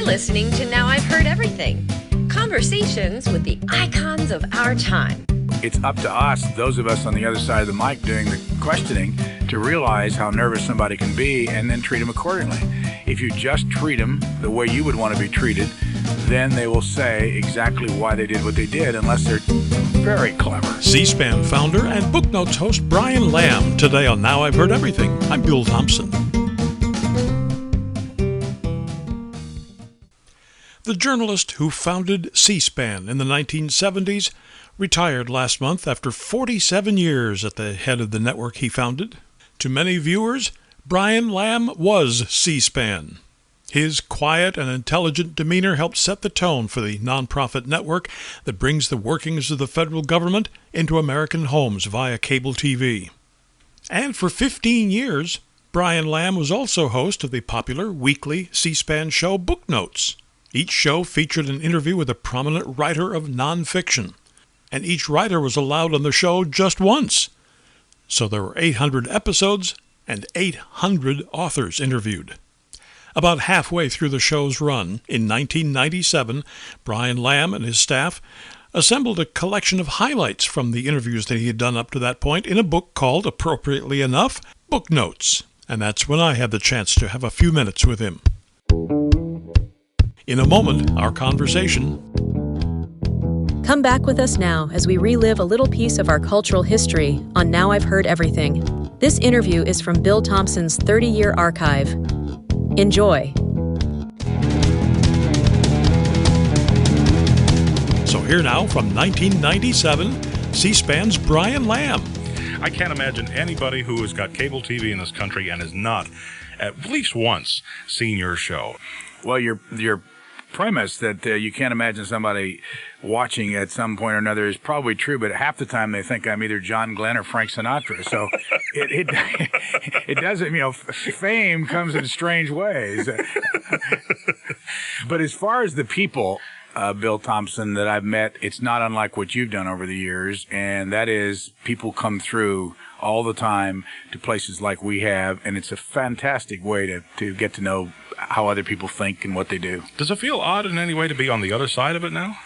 You're listening to Now I've Heard Everything. Conversations with the icons of our time. It's up to us, those of us on the other side of the mic doing the questioning, to realize how nervous somebody can be and then treat them accordingly. If you just treat them the way you would want to be treated, then they will say exactly why they did what they did, unless they're very clever. C-SPAN founder and Booknotes host Brian Lamb, today on Now I've Heard Everything. I'm Bill Thompson. The journalist who founded C-SPAN in the 1970s retired last month after 47 years at the head of the network he founded. To many viewers, Brian Lamb was C-SPAN. His quiet and intelligent demeanor helped set the tone for the nonprofit network that brings the workings of the federal government into American homes via cable TV. And for 15 years, Brian Lamb was also host of the popular weekly C-SPAN show Booknotes. Each show featured an interview with a prominent writer of nonfiction, and each writer was allowed on the show just once. So there were 800 episodes and 800 authors interviewed. About halfway through the show's run, in 1997, Brian Lamb and his staff assembled a collection of highlights from the interviews that he had done up to that point in a book called, appropriately enough, Booknotes. And that's when I had the chance to have a few minutes with him. In a moment, our conversation. Come back with us now as we relive a little piece of our cultural history on Now I've Heard Everything. This interview is from Bill Thompson's 30-year archive. Enjoy. So here now from 1997, C-SPAN's Brian Lamb. I can't imagine anybody who has got cable TV in this country and has not at least once seen your show. Well, your premise that you can't imagine somebody watching at some point or another is probably true, but half the time they think I'm either John Glenn or Frank Sinatra. So it doesn't, fame comes in strange ways. But as far as the people, Bill Thompson, that I've met, it's not unlike what you've done over the years, and that is people come through all the time to places like we have, and it's a fantastic way to get to know how other people think and what they do. Does it feel odd in any way to be on the other side of it now?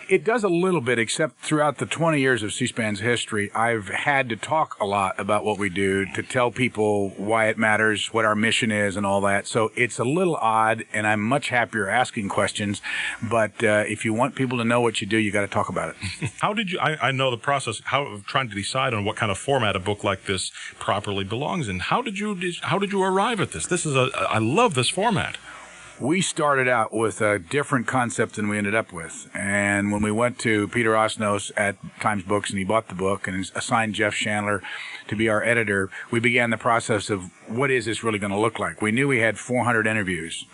It does a little bit, except throughout the 20 years of C-SPAN's history, I've had to talk a lot about what we do, to tell people why it matters, what our mission is, and all that. So it's a little odd, and I'm much happier asking questions. But if you want people to know what you do, you got to talk about it. How did you? I know the process. Of trying to decide on what kind of format a book like this properly belongs in. How did you arrive at this? I love this format. We started out with a different concept than we ended up with. And when we went to Peter Osnos at Times Books and he bought the book and assigned Jeff Chandler to be our editor, we began the process of what is this really going to look like? We knew we had 400 interviews,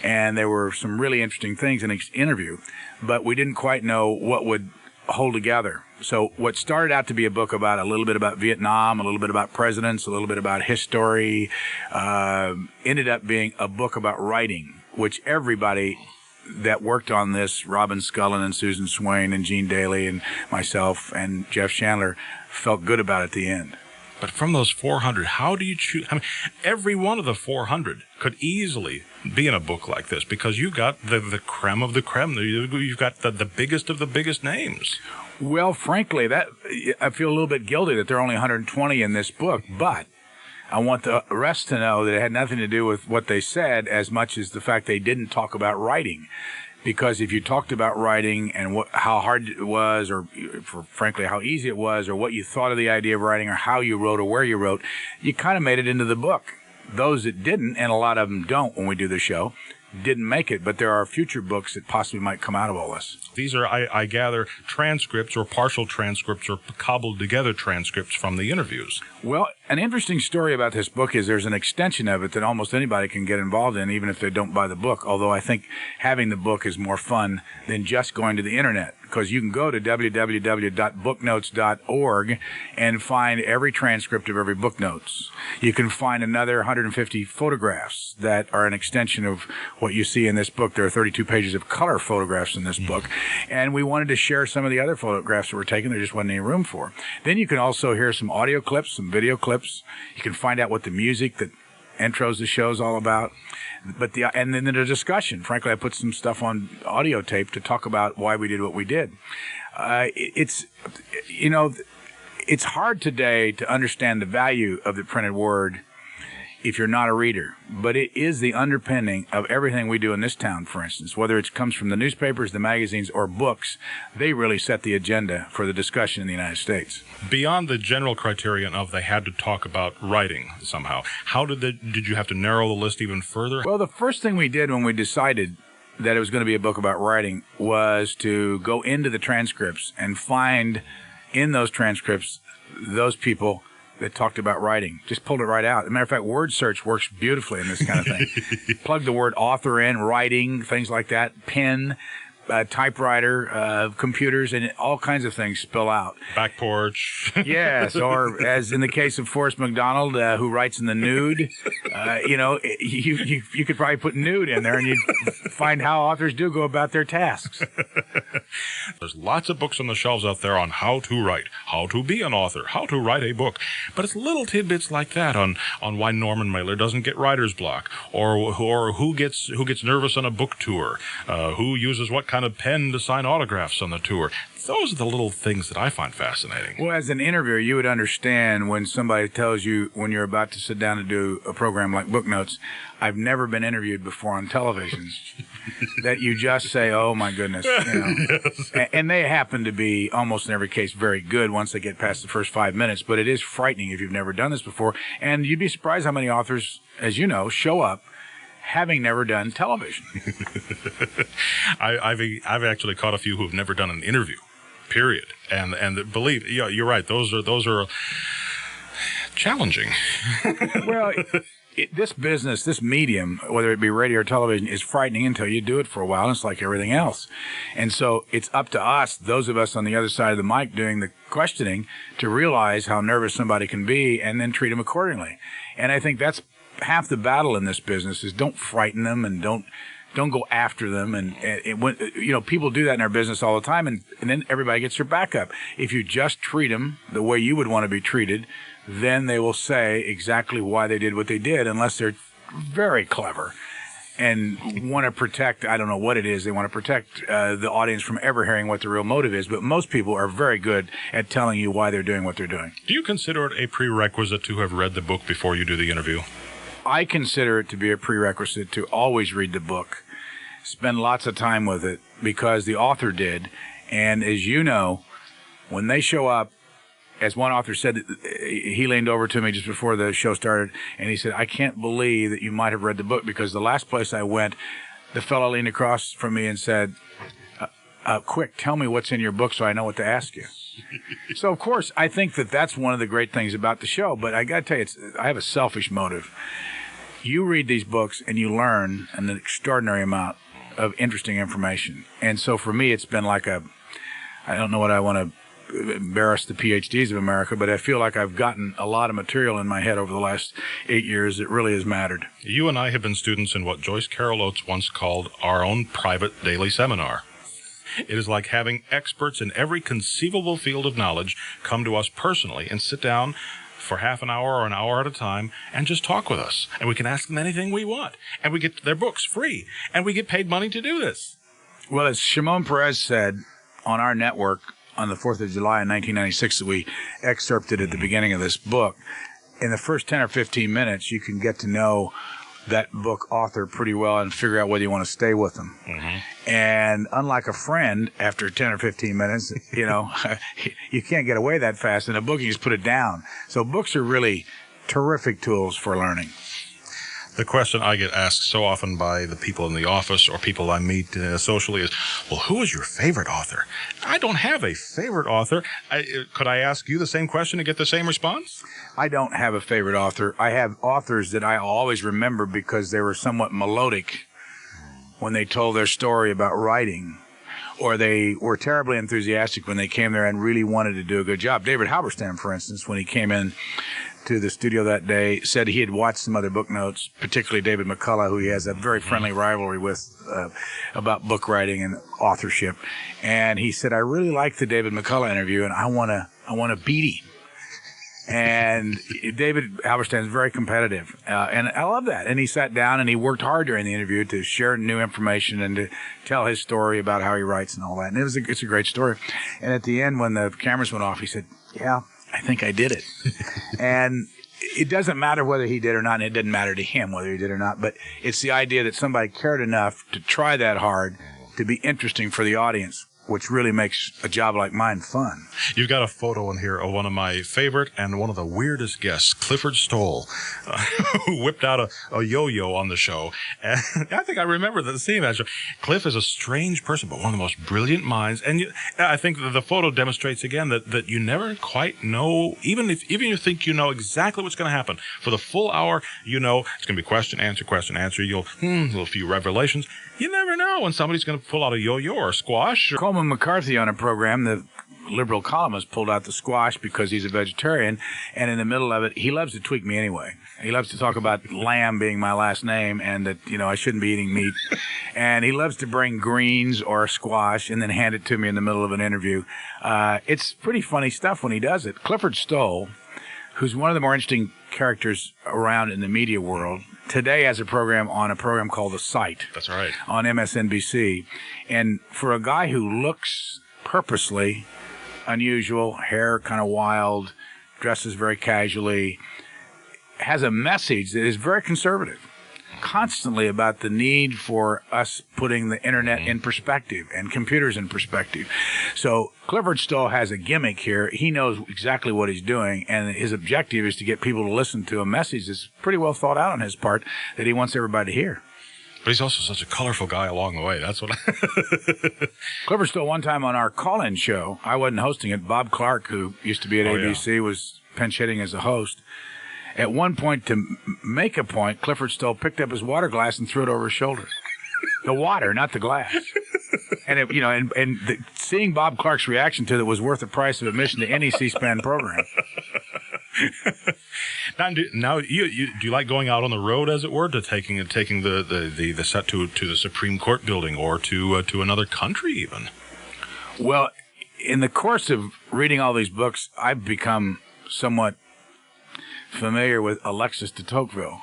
and there were some really interesting things in each interview, but we didn't quite know what would hold together. So what started out to be a book about a little bit about Vietnam, a little bit about presidents, a little bit about history, ended up being a book about writing, which everybody that worked on this, Robin Scullin and Susan Swain and Gene Daly and myself and Jeff Chandler, felt good about at the end. But from those 400, how do you choose? I mean, every one of the 400 could easily be in a book like this because you got the creme of the creme. You've got the biggest of the biggest names. Well, frankly, I feel a little bit guilty that there are only 120 in this book, but I want the rest to know that it had nothing to do with what they said as much as the fact they didn't talk about writing. Because if you talked about writing and how hard it was, or frankly how easy it was, or what you thought of the idea of writing, or how you wrote, or where you wrote, you kind of made it into the book. Those that didn't, and a lot of them don't when we do the show, didn't make it, but there are future books that possibly might come out of all this. These are, I gather, transcripts or partial transcripts or cobbled together transcripts from the interviews. Well, an interesting story about this book is there's an extension of it that almost anybody can get involved in, even if they don't buy the book, although I think having the book is more fun than just going to the internet, because you can go to www.booknotes.org and find every transcript of every Booknotes. You can find another 150 photographs that are an extension of what you see in this book. There are 32 pages of color photographs in this book, and we wanted to share some of the other photographs that were taken. There just wasn't any room for. Then you can also hear some audio clips, some video clips. You can find out what the music that intros the show's all about. But and then the discussion. Frankly, I put some stuff on audio tape to talk about why we did what we did. It's hard today to understand the value of the printed word if you're not a reader, but it is the underpinning of everything we do in this town, for instance. Whether it comes from the newspapers, the magazines, or books, they really set the agenda for the discussion in the United States. Beyond the general criterion of they had to talk about writing somehow, did you have to narrow the list even further? Well, the first thing we did when we decided that it was going to be a book about writing was to go into the transcripts and find in those transcripts those people that talked about writing. Just pulled it right out. As a matter of fact, word search works beautifully in this kind of thing. Plug the word author in, writing, things like that, pen, typewriter, computers, and all kinds of things spill out. Back porch. Yes, or as in the case of Forrest McDonald, who writes in the nude, you could probably put nude in there and you'd find how authors do go about their tasks. There's lots of books on the shelves out there on how to write, how to be an author, how to write a book. But it's little tidbits like that on why Norman Mailer doesn't get writer's block, or who gets nervous on a book tour, who uses what kind of pen to sign autographs on the tour. Those are the little things that I find fascinating. Well, as an interviewer, you would understand when somebody tells you when you're about to sit down to do a program like Booknotes, I've never been interviewed before on television, that you just say, oh, my goodness. Yes. And they happen to be, almost in every case, very good once they get past the first 5 minutes. But it is frightening if you've never done this before. And you'd be surprised how many authors, as you know, show up having never done television. I've actually caught a few who've never done an interview, period. And believe, you're right. Those are challenging. Well, this business, this medium, whether it be radio or television, is frightening until you do it for a while. And it's like everything else. And so it's up to us, those of us on the other side of the mic doing the questioning, to realize how nervous somebody can be and then treat them accordingly. And I think that's half the battle in this business, is don't frighten them and don't go after them. And people do that in our business all the time, and then everybody gets their back up. If you just treat them the way you would want to be treated, then they will say exactly why they did what they did, unless they're very clever and want to protect, I don't know what it is, they want to protect the audience from ever hearing what the real motive is. But most people are very good at telling you why they're doing what they're doing. Do you consider it a prerequisite to have read the book before you do the interview? I consider it to be a prerequisite to always read the book, spend lots of time with it, because the author did. And as you know, when they show up, as one author said, he leaned over to me just before the show started, and he said, I can't believe that you might have read the book, because the last place I went, the fellow leaned across from me and said, quick, tell me what's in your book so I know what to ask you. So, of course, I think that that's one of the great things about the show. But I got to tell you, I have a selfish motive. You read these books and you learn an extraordinary amount of interesting information. And so for me, it's been like I don't know what I want to embarrass the PhDs of America, but I feel like I've gotten a lot of material in my head over the last 8 years that really has mattered. You and I have been students in what Joyce Carol Oates once called our own private daily seminar. It is like having experts in every conceivable field of knowledge come to us personally and sit down for half an hour or an hour at a time and just talk with us. And we can ask them anything we want. And we get their books free. And we get paid money to do this. Well, as Shimon Peres said on our network on the 4th of July in 1996 that we excerpted at the beginning of this book, in the first 10 or 15 minutes, you can get to know that book author pretty well and figure out whether you want to stay with them. Mm-hmm. And unlike a friend, after 10 or 15 minutes, you can't get away that fast. In a book, you just put it down. So books are really terrific tools for learning. The question I get asked so often by the people in the office or people I meet socially is, well, who is your favorite author? I don't have a favorite author. Could I ask you the same question and get the same response? I don't have a favorite author. I have authors that I always remember because they were somewhat melodic when they told their story about writing, or they were terribly enthusiastic when they came there and really wanted to do a good job. David Halberstam, for instance, when he came in to the studio that day, said he had watched some other book notes, particularly David McCullough, who he has a very friendly rivalry with about book writing and authorship. And he said, I really like the David McCullough interview, and I want to beat him. And David Halberstam is very competitive, and I love that. And he sat down and he worked hard during the interview to share new information and to tell his story about how he writes and all that. And it's a great story. And at the end, when the cameras went off, he said, "Yeah, I think I did it." And it doesn't matter whether he did or not, and it didn't matter to him whether he did or not, but it's the idea that somebody cared enough to try that hard to be interesting for the audience, which really makes a job like mine fun. You've got a photo in here of one of my favorite and one of the weirdest guests, Clifford Stoll, who whipped out a yo-yo on the show. And I think I remember seeing that show. Cliff is a strange person, but one of the most brilliant minds. And I think that the photo demonstrates again that you never quite know, even if you think you know exactly what's going to happen. For the full hour, you know it's going to be question, answer. You'll, a few revelations. You never know when somebody's going to pull out a yo-yo or a squash. Coleman McCarthy on a program, the liberal columnist, pulled out the squash because he's a vegetarian, and in the middle of it, he loves to tweak me anyway. He loves to talk about lamb being my last name and that, I shouldn't be eating meat. And he loves to bring greens or a squash and then hand it to me in the middle of an interview. It's pretty funny stuff when he does it. Clifford Stoll, who's one of the more interesting characters around in the media world, today has a program called The Site. That's right. On MSNBC. And for a guy who looks purposely unusual, hair kind of wild, dresses very casually, has a message that is very conservative, constantly about the need for us putting the internet in perspective and computers in perspective. So Clifford Stoll has a gimmick here. He knows exactly what he's doing, and his objective is to get people to listen to a message that's pretty well thought out on his part that he wants everybody to hear. But he's also such a colorful guy along the way. That's what Clifford Stoll, one time on our call-in show, I wasn't hosting it. Bob Clark, who used to be at ABC, was pinch hitting as a host. At one point, to make a point, Clifford Stoll picked up his water glass and threw it over his shoulder. The water, not the glass. And seeing Bob Clark's reaction to it was worth the price of admission to any C-SPAN program. Now, do you like going out on the road, as it were, to taking the set to the Supreme Court building or to another country even? Well, in the course of reading all these books, I've become somewhat familiar with Alexis de Tocqueville,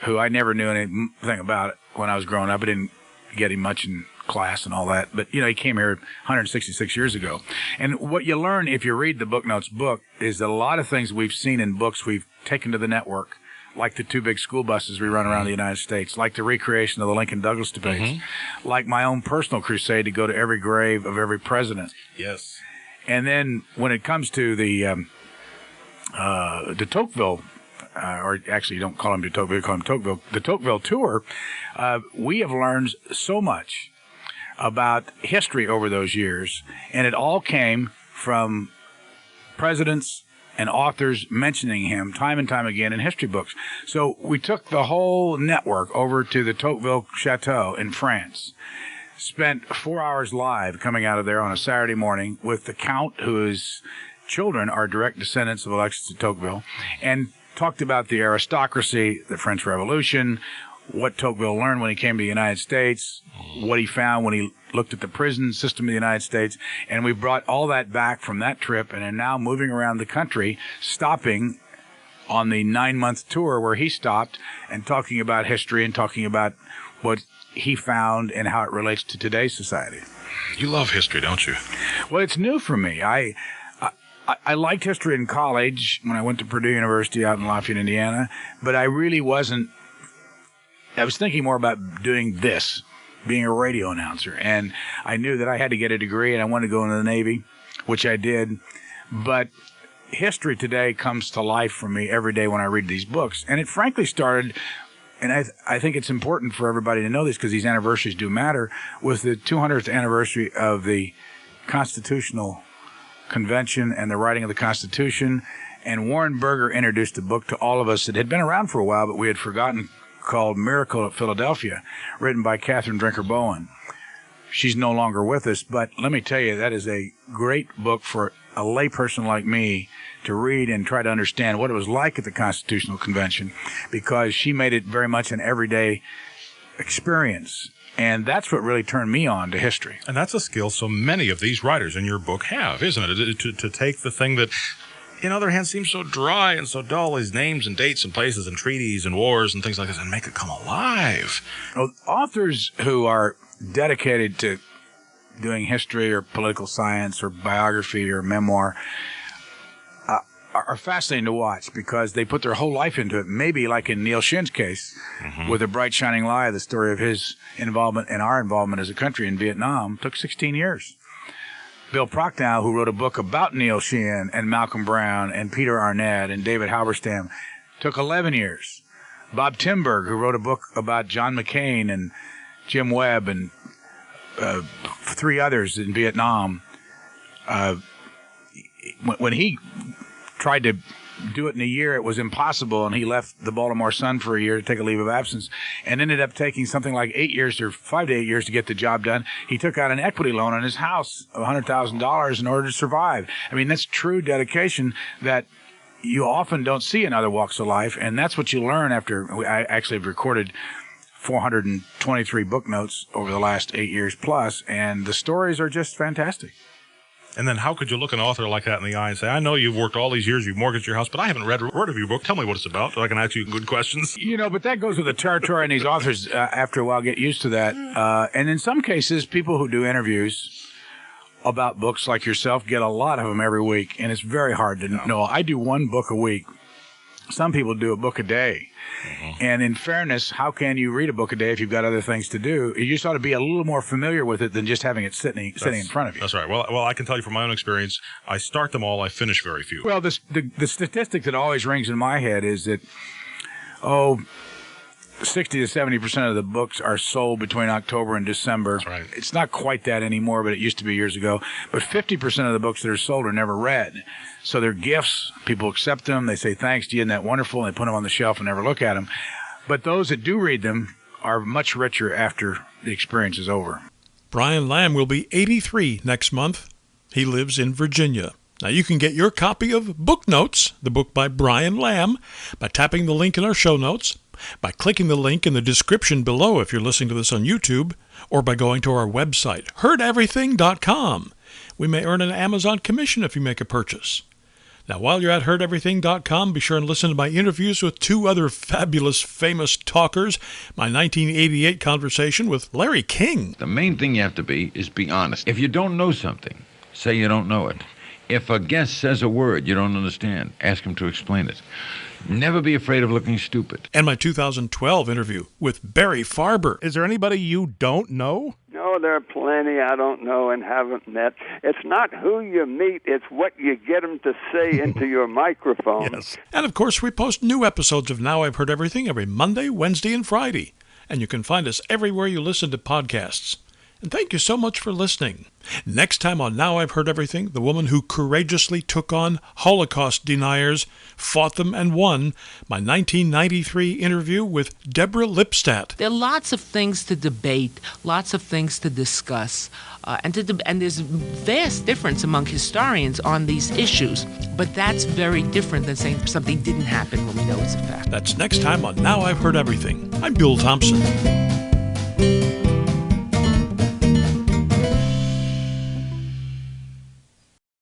who I never knew anything about when I was growing up. I didn't get him much in class and all that, but he came here 166 years ago. And what you learn if you read the Booknotes book is that a lot of things we've seen in books we've taken to the network, like the two big school buses we run around the United States, like the recreation of the Lincoln-Douglas debates, like my own personal crusade to go to every grave of every president. Yes. And then when it comes to the de Tocqueville, or actually you don't call him de Tocqueville, you call him Tocqueville, the Tocqueville tour, we have learned so much about history over those years, and it all came from presidents and authors mentioning him time and time again in history books. So we took the whole network over to the Tocqueville Chateau in France, spent 4 hours live coming out of there on a Saturday morning with the Count, whose children are direct descendants of Alexis de Tocqueville, and talked about the aristocracy, the French Revolution, what Tocqueville learned when he came to the United States, what he found when he looked at the prison system of the United States, and we brought all that back from that trip and are now moving around the country, stopping on the 9-month tour where he stopped and talking about history and talking about what he found and how it relates to today's society. You love history, don't you? Well, it's new for me. I liked history in college when I went to Purdue University out in Lafayette, Indiana, but I really wasn't. I was thinking more about doing this, being a radio announcer, and I knew that I had to get a degree and I wanted to go into the Navy, which I did. But history today comes to life for me every day when I read these books, and it frankly started. And I think it's important for everybody to know this because these anniversaries do matter. With the 200th anniversary of the Constitutional Convention and the writing of the Constitution, and Warren Burger introduced a book to all of us that had been around for a while, but we had forgotten, called Miracle at Philadelphia, written by Catherine Drinker Bowen. She's no longer with us, but let me tell you, that is a great book for a layperson like me to read and try to understand what it was like at the Constitutional Convention, because she made it very much an everyday experience. And that's what really turned me on to history. And that's a skill so many of these writers in your book have, isn't it? To take the thing that on the other hand, seems so dry and so dull. These names and dates and places and treaties and wars and things like this, and make it come alive. Well, authors who are dedicated to doing history or political science or biography or memoir are fascinating to watch because they put their whole life into it. Maybe like in Neil Shin's case, with A Bright Shining Lie, the story of his involvement and our involvement as a country in Vietnam took 16 years. Bill Prochnow, who wrote a book about Neil Shin and Malcolm Brown and Peter Arnett and David Halberstam, took 11 years. Bob Timberg, who wrote a book about John McCain and Jim Webb and 3 others in Vietnam, when he tried to do it in a year, it was impossible, and he left the Baltimore Sun for a year to take a leave of absence and ended up taking something like 8 years or 5 to 8 years to get the job done. He took out an equity loan on his house of $100,000 in order to survive. I mean, that's true dedication that you often don't see in other walks of life, and that's what you learn after. I actually have recorded 423 book notes over the last 8 years plus, and the stories are just fantastic. And then how could you look an author like that in the eye and say, I know you've worked all these years, you've mortgaged your house, but I haven't read a word of your book. Tell me what it's about so I can ask you good questions. But that goes with the territory, and these authors, after a while, get used to that. And in some cases, people who do interviews about books like yourself get a lot of them every week, and it's very hard to know. I do 1 book a week. Some people do a book a day. And in fairness, how can you read a book a day if you've got other things to do? You just ought to be a little more familiar with it than just having it sitting in front of you. That's right. Well, I can tell you from my own experience, I start them all, I finish very few. Well, the statistic that always rings in my head is that, 60 to 70% of the books are sold between October and December. That's right. It's not quite that anymore, but it used to be years ago. But 50% of the books that are sold are never read. So they're gifts. People accept them. They say, thanks, isn't that wonderful? And they put them on the shelf and never look at them. But those that do read them are much richer after the experience is over. Brian Lamb will be 83 next month. He lives in Virginia. Now, you can get your copy of Booknotes, the book by Brian Lamb, by tapping the link in our show notes, by clicking the link in the description below if you're listening to this on YouTube, or by going to our website, heardeverything.com. We may earn an Amazon commission if you make a purchase. Now, while you're at heardeverything.com, be sure and listen to my interviews with 2 other fabulous, famous talkers, my 1988 conversation with Larry King. The main thing you have to be honest. If you don't know something, say you don't know it. If a guest says a word you don't understand, ask him to explain it. Never be afraid of looking stupid. And my 2012 interview with Barry Farber. Is there anybody you don't know? No, there are plenty I don't know and haven't met. It's not who you meet, it's what you get them to say into your microphone. Yes. And of course, we post new episodes of Now I've Heard Everything every Monday, Wednesday, and Friday. And you can find us everywhere you listen to podcasts. And thank you so much for listening. Next time on Now I've Heard Everything, the woman who courageously took on Holocaust deniers, fought them, and won, my 1993 interview with Deborah Lipstadt. There are lots of things to debate, lots of things to discuss, and there's vast difference among historians on these issues. But that's very different than saying something didn't happen when we know it's a fact. That's next time on Now I've Heard Everything. I'm Bill Thompson.